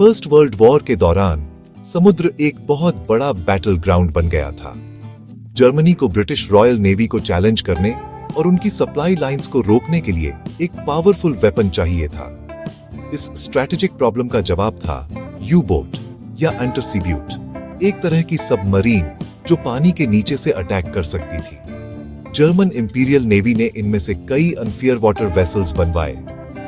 First world war के दौरान समुद्र एक बहुत बड़ा बैटल ग्राउंड बन गया था। जर्मनी को ब्रिटिश रॉयल नेवी को चैलेंज करने और उनकी सप्लाई लाइंस को रोकने के लिए एक पावरफुल वेपन चाहिए था। इस स्ट्रैटेजिक प्रॉब्लम का जवाब था यू बोट या अंडरसीब्यूट, एक तरह की सबमरीन जो पानी के नीचे से अटैक कर सकती थी। जर्मन इंपीरियल नेवी ने इनमें से कई अनफियर वाटर वेसल्स बनवाए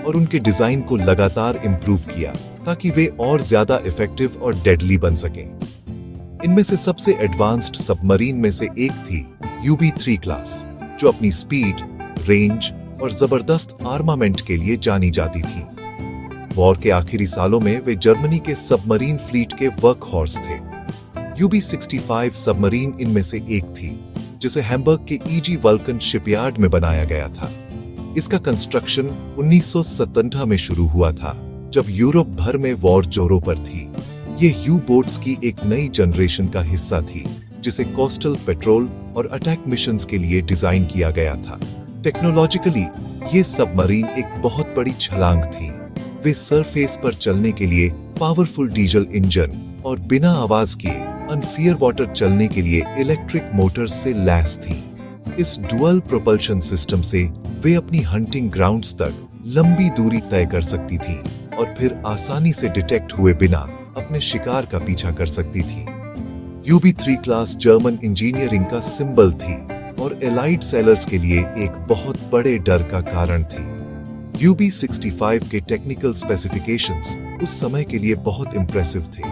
और उनके डिजाइन को लगातार इंप्रूव किया ताकि वे और ज्यादा इफेक्टिव और डेडली बन सकें। इनमें से सबसे एडवांस्ड सबमरीन में से एक थी UB3 क्लास, जो अपनी स्पीड, रेंज और जबरदस्त आर्मामेंट के लिए जानी जाती थी। वॉर के आखिरी सालों में वे जर्मनी के सबमरीन फ्लीट के वर्क हॉर्स थे। UB65 सबमरीन इनमें से एक थी, जिसे हैम्बर्ग के EG वल्कन शिपयार्ड में बनाया गया था। इसका कंस्ट्रक्शन 1957 में शुरू हुआ था, जब यूरोप भर में वॉर जोरों पर थी। ये यू बोट्स की एक नई जनरेशन का हिस्सा थी, जिसे कोस्टल पेट्रोल और अटैक मिशंस के लिए डिजाइन किया गया था। टेक्नोलॉजिकली ये सबमरीन एक बहुत बड़ी छलांग थी। वे सरफेस पर चलने के लिए पावरफुल डीजल इंजन और बिना आवाज किए अनफियर वाटर चलने के लिए इलेक्ट्रिक मोटर्स से लैस थी। इस डुअल प्रोपल्शन सिस्टम से वे अपनी हंटिंग ग्राउंड्स तक लंबी दूरी तय कर सकती थी और फिर आसानी से डिटेक्ट हुए बिना अपने शिकार का पीछा कर सकती थी। UB3 क्लास जर्मन इंजीनियरिंग का सिंबल थी और एलाइड सेलर्स के लिए एक बहुत बड़े डर का कारण थी। UB65 के टेक्निकल स्पेसिफिकेशंस उस समय के लिए बहुत इंप्रेसिव थे।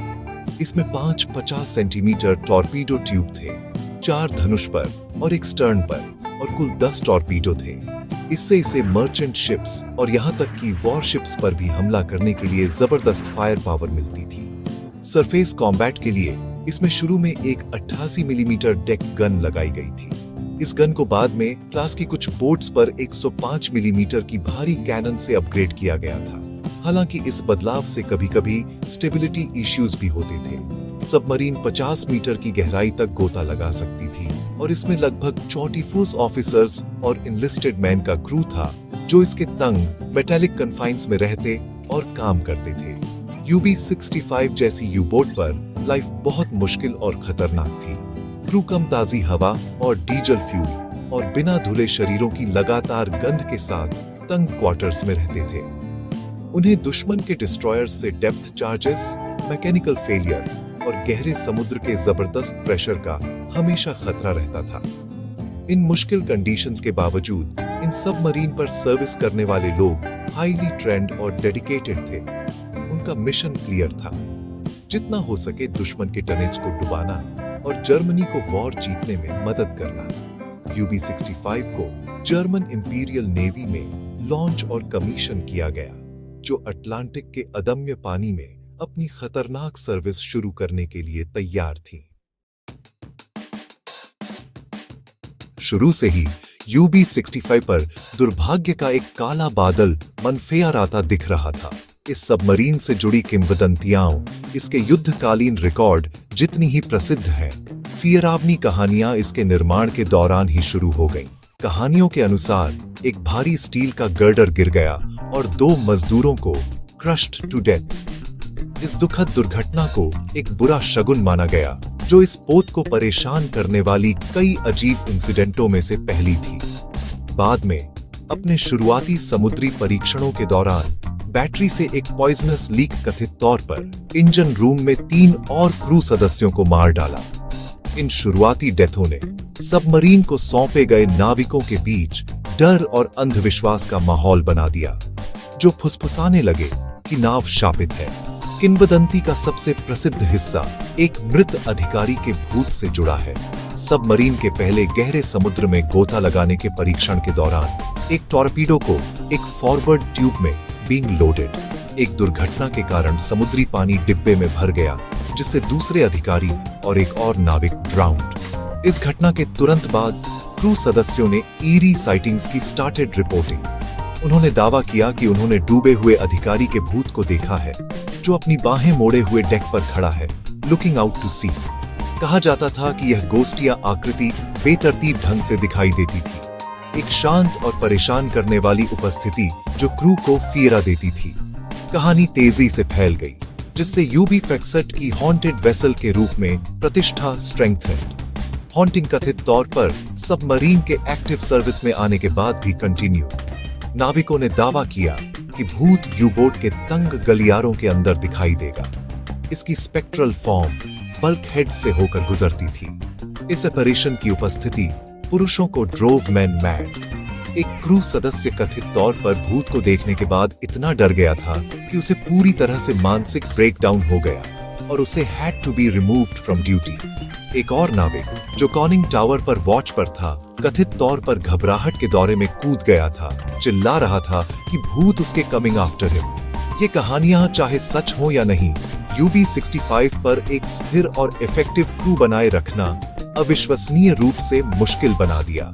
इसमें 5 50 सेंटीमीटर टॉर्पीडो ट्यूब थे, 4 धनुष पर और एक स्टर्न पर, और कुल 10 टॉर्पीडो थे। इससे इसे मर्चेंट शिप्स और यहाँ तक कि वॉरशिप्स पर भी हमला करने के लिए जबरदस्त फायर पावर मिलती थी। सरफेस कॉम्बैट के लिए इसमें शुरू में एक 88 मिलीमीटर डेक गन लगाई गई थी। इस गन को बाद में क्लास की कुछ बोट्स पर 105 मिलीमीटर की भारी कैनन से अपग्रेड किया गया था। हालांकि इस बदलाव से कभी-कभी स्टेबिलिटी इश्यूज भी होते थे। सबमरीन 50 मीटर की गहराई तक गोता लगा सकती थी और इसमें लगभग 44 ऑफिसर्स और इनलिस्टेड मैन का क्रू था, जो इसके तंग मेटालिक कन्फाइंस में रहते और काम करते थे। UB65 जैसी यू बोट पर लाइफ बहुत मुश्किल और खतरनाक थी। क्रू कम ताजी हवा और डीजल फ्यूल और बिना धुले शरीरों की लगातार गंध के साथ तंग क्वार्टर्स में रहते थे। उन्हें दुश्मन के डिस्ट्रॉयर्स से डेप्थ चार्जेस, मैकेनिकल फेलियर और गहरे समुद्र के जबरदस्त प्रेशर का हमेशा खतरा रहता था। इन मुश्किल कंडीशंस के बावजूद इन सबमरीन पर सर्विस करने वाले लोग हाईली ट्रेंड और डेडिकेटेड थे। उनका मिशन क्लियर था, जितना हो सके दुश्मन के टनेज को डुबाना और जर्मनी को वॉर जीतने में मदद करना। UB65 को जर्मन इंपीरियल नेवी में लॉन्च और कमीशन किया गया, जो अटलांटिक के अदम्य पानी में अपनी खतरनाक सर्विस शुरू करने के लिए तैयार थी। शुरू से ही UB65 पर दुर्भाग्य का एक काला बादल मनफेराता दिख रहा था। इस सबमरीन से जुड़ी किंवदंतियां, इसके युद्धकालीन रिकॉर्ड जितनी ही प्रसिद्ध हैं, फियरावनी कहानियां इसके निर्माण के दौरान ही शुरू हो गईं। कहानियों के अनुसार एक भारी स्टील का गर्डर गिर गया और 2 मजदूरों को क्रश्ड टू डेथ। इस दुखद दुर्घटना को एक बुरा शगुन माना गया, जो इस पोत को परेशान करने वाली कई अजीब इंसिडेंटों में से पहली थी। बाद में अपने शुरुआती समुद्री परीक्षणों के दौरान बैटरी से एक पॉइजनस लीक कथित तौर पर इंजन रूम में 3 और क्रू सदस्यों को मार डाला। इन शुरुआती डेथों ने सबमरीन को सौंपे गए नाविकों के बीच डर और अंधविश्वास का माहौल बना दिया, जो फुसफुसाने लगे कि नाव शापित है। किंवदंती का सबसे प्रसिद्ध हिस्सा एक मृत अधिकारी के भूत से जुड़ा है। सबमरीन के पहले गहरे समुद्र में गोता लगाने के परीक्षण के दौरान एक टॉर्पीडो को एक फॉरवर्ड ट्यूब में बीइंग लोडेड एक दुर्घटना के कारण समुद्री पानी डिब्बे में भर गया, जिससे दूसरे अधिकारी और एक और नाविक ड्राउन्ड। इस घटना के तुरंत बाद क्रू सदस्यों ने ईरी साइटिंग्स की स्टार्टेड रिपोर्टिंग। उन्होंने दावा किया कि उन्होंने डूबे हुए अधिकारी के भूत को देखा है, जो अपनी बाहें मोड़े हुए डेक पर खड़ा है, लुकिंग आउट टू सी। कहा जाता था कि यह गोस्टिया आकृति बेतरतीब ढंग से दिखाई देती थी, एक शांत और परेशान करने वाली उपस्थिति जो क्रू को फियरा देती थी। कहानी तेजी से फैल गई, जिससे यूबी 61 की हॉन्टेड वेसल के रूप में प्रतिष्ठा स्ट्रेंथेंड। हॉन्टिंग कथित तौर पर सबमरीन के एक्टिव सर्विस में आने के बाद भी कंटिन्यू। नाविकों ने दावा किया कि भूत यू-बोट के तंग गलियारों के अंदर दिखाई देगा। इसकी स्पेक्ट्रल फॉर्म बल्क हेड्स से होकर गुजरती थी। इस ऑपरेशन की उपस्थिति पुरुषों को ड्रोव मैन मैड। एक क्रू सदस्य कथित तौर पर भूत को देखने के बाद इतना डर गया था कि उसे पूरी तरह से मानसिक ब्रेकडाउन हो गया और उसे had to be removed from duty. एक और नाविक जो कॉनिंग टावर पर वॉच पर था, कथित तौर पर घबराहट के दौरे में कूद गया था, चिल्ला रहा था कि भूत उसके कमिंग आफ्टर हिम। ये कहानियां चाहे सच हो या नहीं, यूबी 65 पर एक स्थिर और इफेक्टिव क्रू बनाए रखना अविश्वसनीय रूप से मुश्किल बना दिया।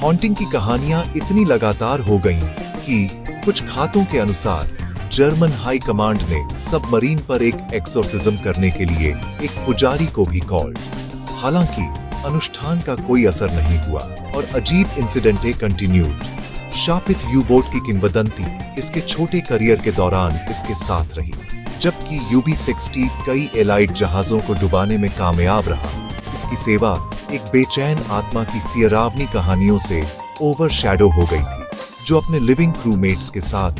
हॉन्टिंग की कहानियां इतनी लगातार हो गईं कि कुछ खातों के अनुसार जर्मन हाई कमांड ने सबमरीन पर एक एक्सोर्सिज्म करने के लिए एक पुजारी को भी कॉल। हालांकि अनुष्ठान का कोई असर नहीं हुआ और अजीब इंसिडेंटें कंटिन्यूड। शापित यू-बोट की किंवदंती इसके छोटे करियर के दौरान इसके साथ रही, जबकि यूबी 60 कई एलाइड जहाजों को डुबाने में कामयाब रहा। इसकी सेवा एक बेचैन आत्मा की फियरावनी कहानियों से ओवरशैडो हो गई थी, जो अपने लिविंग क्रूमेट्स के साथ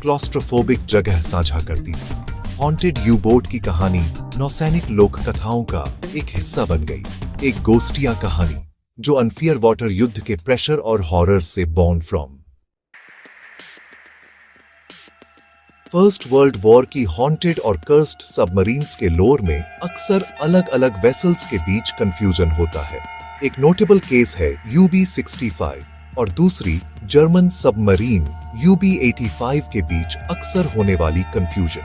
क्लॉस्ट्रोफोबिक जगह साझा करती थी। हॉन्टेड यू-बोट की कहानी नौसैनिक लोक कथाओं का एक हिस्सा बन गई, एक गोस्टिया कहानी जो अनफियर वाटर युद्ध के प्रेशर और हॉरर से born from. First world war की हॉन्टेड और कर्स्ड सबमरीन्स के लोर में अक्सर अलग अलग वेसल्स के बीच कंफ्यूजन होता है। एक नोटेबल केस है यूबी 65 और दूसरी जर्मन सबमरीन यूबी 85 के बीच अक्सर होने वाली कंफ्यूजन।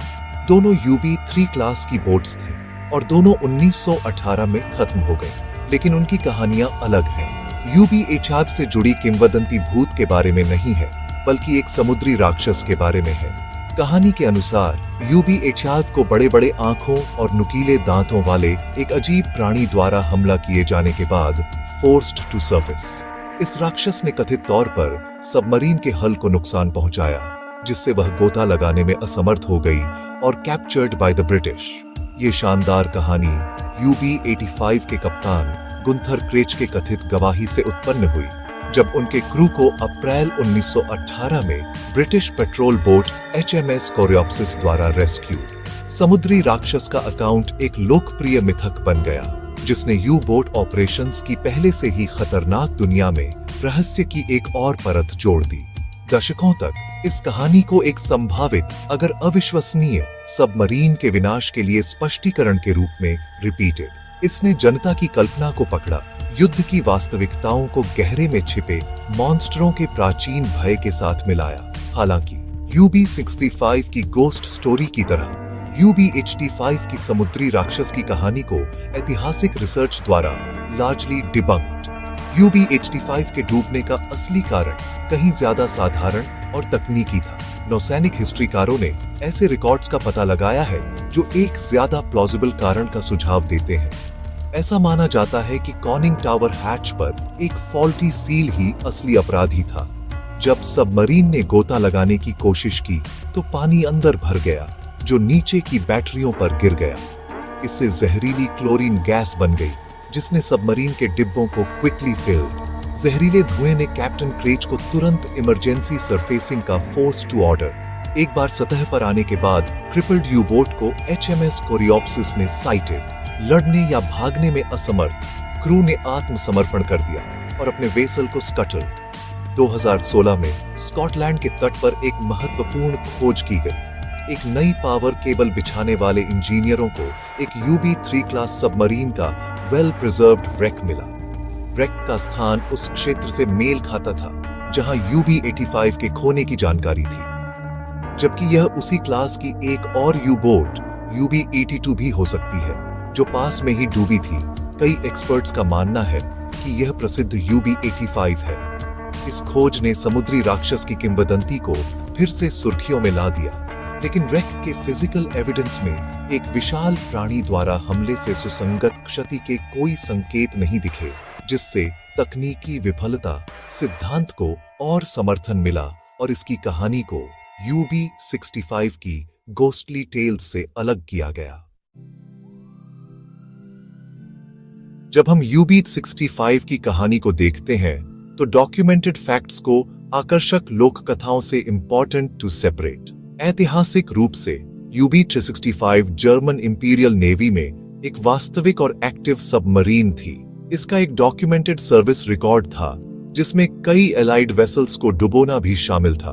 दोनों यूबी 3 क्लास की बोट्स थी और दोनों 1918 में खत्म हो गए, लेकिन उनकी कहानियां अलग हैं। यूबी 85 से जुड़ी किंवदंती भूत के बारे में नहीं है, बल्कि एक समुद्री राक्षस के बारे में है। कहानी के अनुसार यूबी 85 को बड़े बड़े आंखों और नुकीले दांतों वाले एक अजीब प्राणी द्वारा हमला किए जाने के बाद फोर्स्ड टू सर्फेस। इस राक्षस ने कथित तौर पर सबमरीन के हल को नुकसान पहुंचाया, जिससे वह गोता लगाने में असमर्थ हो गई और कैप्चर्ड बाय द ब्रिटिश। ये शानदार कहानी यूबी 85 के कप्तान गुंथर क्रेच के कथित गवाही से उत्पन्न हुई, जब उनके क्रू को अप्रैल 1918 में ब्रिटिश पेट्रोल बोट HMS कोरियोप्सिस द्वारा रेस्क्यूड। समुद्री राक्षस का अकाउंट एक लोकप्रिय मिथक बन गया, जिसने यू-बोट ऑपरेशंस की पहले से ही खतरनाक दुनिया में रहस्य की एक और परत जोड़ दी। दशकों तक इस कहानी को एक संभावित अगर अविश्वसनीय सबमरीन के विनाश के लिए स्पष्टीकरण के रूप में रिपीटेड। इसने जनता की कल्पना को पकड़ा, युद्ध की वास्तविकताओं को गहरे में छिपे मॉन्स्टरों के प्राचीन भय के साथ मिलाया। हालांकि यूबी 65 की गोस्ट स्टोरी की तरह यूबी 85 की समुद्री राक्षस की कहानी को ऐतिहासिक रिसर्च द्वारा लार्जली डिबंक्ड। यूबी 85 के डूबने का असली कारण कहीं ज्यादा साधारण और तकनीकी था। नौसैनिक हिस्ट्रीकारों ने ऐसे रिकॉर्ड्स का पता लगाया है जो एक ज्यादा प्लॉजिबल कारण का सुझाव देते हैं। ऐसा माना जाता है कि कॉनिंग टावर हैच पर एक फॉल्टी सील ही असली अपराधी था। जब सबमरीन ने गोता लगाने की कोशिश की तो पानी अंदर भर गया, जो नीचे की बैटरियों पर गिर गया। इससे जहरीली क्लोरीन गैस बन गई, जिसने सबमरीन के डिब्बों को क्विकली फिल्ड। जहरीले धुएं ने कैप्टन क्रेच को तुरंत इमरजेंसी सरफेसिंग का फोर्स टू ऑर्डर। एक बार सतह पर आने के बाद क्रिपल्ड यू-बोट को HMS कोरियोप्सिस ने साइटेड। लड़ने या भागने में असमर्थ क्रू ने आत्मसमर्पण कर दिया और अपने वेसल को स्कटल। 2016 में स्कॉटलैंड के तट पर एक महत्वपूर्ण खोज की गई। एक नई पावर केबल बिछाने वाले इंजीनियरों को एक यूबी 3 क्लास सबमरीन का वेल प्रिजर्व्ड wreck मिला। wreck का स्थान उस क्षेत्र से मेल खाता था जहां यूबी 85 के खोने की जानकारी थी, जबकि यह उसी क्लास की एक और यू-बोट यूबी 82 भी हो सकती है, जो पास में ही डूबी थी। कई एक्सपर्ट्स का मानना है कि यह प्रसिद्ध यूबी 85 है। इस खोज ने समुद्री राक्षस की किंवदंती को फिर से सुर्खियों में ला दिया, लेकिन wreck के फिजिकल एविडेंस में एक विशाल प्राणी द्वारा हमले से सुसंगत क्षति के कोई संकेत नहीं दिखे, जिससे तकनीकी विफलता सिद्धांत को और समर्थन मिला और इसकी कहानी को यूबी 65 की घोस्टली टेल्स से अलग किया गया। जब हम यूबी 65 की कहानी को देखते हैं तो डॉक्यूमेंटेड फैक्ट्स को आकर्षक लोक कथाओं से इंपॉर्टेंट टू सेपरेट। ऐतिहासिक रूप से यूबी 65 जर्मन इंपीरियल नेवी में एक वास्तविक और एक्टिव सबमरीन थी। इसका एक डॉक्यूमेंटेड सर्विस रिकॉर्ड था जिसमें कई एलाइड वेसल्स को डुबोना भी शामिल था।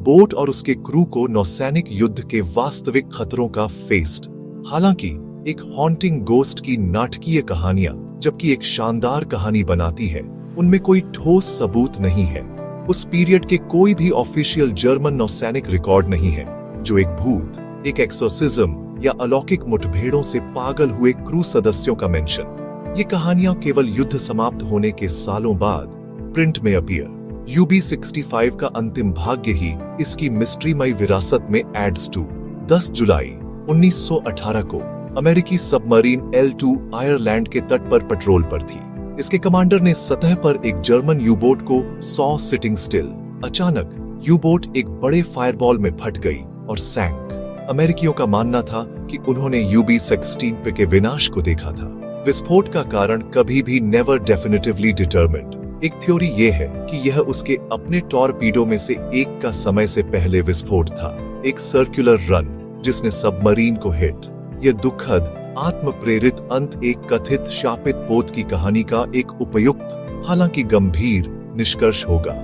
बोट और उसके क्रू को नौसैनिक युद्ध के वास्तविक खतरों का फेस्ड। हालांकि एक हॉन्टिंग गोस्ट की नाटकीय कहानियां जबकि एक शानदार कहानी बनाती है, उनमें कोई ठोस सबूत नहीं है। उस पीरियड के कोई भी ऑफिशियल जर्मन नौसैनिक रिकॉर्ड नहीं है जो एक भूत, एक एक्सोर्सिज्म या अलौकिक मुठभेड़ों से पागल हुए क्रू सदस्यों का मेंशन। ये कहानियां केवल युद्ध समाप्त होने के सालों बाद प्रिंट में अपीयर। यूबी 65 का अंतिम भाग्य ही इसकी मिस्ट्रीमय विरासत में एड्स टू। 10 जुलाई 1918 को अमेरिकी सबमरीन L2 आयरलैंड के तट पर पेट्रोल पर थी। इसके कमांडर ने सतह पर एक जर्मन यू बोट को सॉ सिटिंग स्टिल। अचानक यू बोट एक बड़े फायरबॉल में फट गई और सैंक। अमेरिकियों का मानना था कि उन्होंने यूबी 16 के विनाश को देखा था। विस्फोट का कारण कभी भी नेवर डेफिनेटिवली डिटरमिन्ड। एक थ्योरी यह है कि यह उसके अपने टॉरपीडो में से एक का समय से पहले विस्फोट था, एक सर्कुलर रन जिसने सबमरीन को हिट। यह दुखद आत्म प्रेरित अंत एक कथित शापित पोत की कहानी का एक उपयुक्त हालांकि गंभीर निष्कर्ष होगा।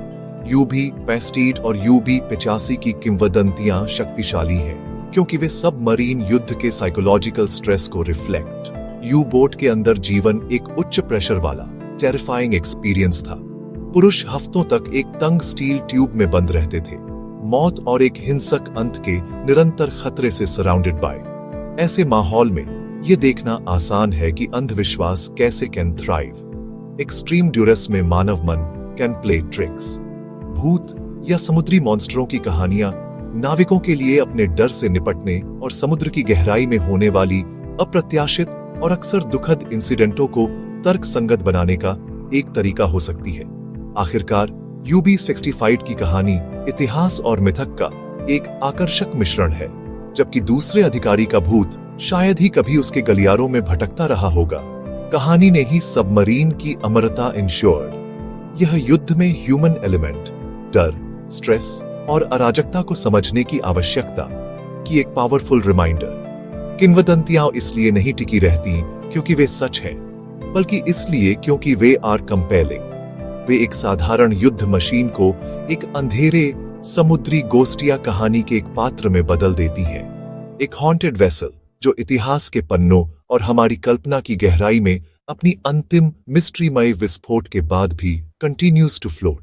यूबी 65 और यूबी 85 की किंवदंतियां शक्तिशाली हैं क्योंकि वे सबमरीन युद्ध के साइकोलॉजिकल स्ट्रेस को रिफ्लेक्ट। यू बोट के अंदर जीवन एक उच्च प्रेशर वाला टेरिफाइंग एक्सपीरियंस था। पुरुष हफ्तों तक एक तंग स्टील ट्यूब में बंद रहते थे, मौत और एक हिंसक अंत के निरंतर खतरे से सराउंडेड बाय। ऐसे माहौल में यह देखना आसान है कि अंधविश्वास कैसे कैन थ्राइव। एक्सट्रीम ड्यूरेस में मानव मन कैन प्ले ट्रिक्स। भूत या समुद्री मॉन्स्टरों की कहानियां नाविकों के लिए अपने डर से निपटने और समुद्र की गहराई में होने वाली अप्रत्याशित और अक्सर दुखद इंसिडेंटों को तर्क संगत बनाने का एक तरीका हो सकती है। आखिरकार यूबी 65 की कहानी इतिहास और मिथक का एक आकर्षक मिश्रण है, जबकि दूसरे अधिकारी का भूत शायद ही कभी उसके गलियारों में भटकता रहा होगा। कहानी ने ही सबमरीन की अमरता इंश्योर्ड। यह युद्ध में ह्यूमन एलिमेंट, डर, स्ट्रेस और अराजकता को समझने की आवश्यकता की एक पावरफुल रिमाइंडर। किंवदंतियां इसलिए नहीं टिकी रहती क्योंकि वे सच हैं, बल्कि इसलिए क्योंकि वे आर कंपेलिंग। वे एक साधारण युद्ध मशीन को एक अंधेरे समुद्री गोस्टिया कहानी के एक पात्र में बदल देती हैं। एक हॉन्टेड वेसल जो इतिहास के पन्नों और हमारी कल्पना की गहराई में अपनी अंतिम मिस्ट्रीमय विस्फोट के बाद भी कंटिन्यूज टू फ्लोट।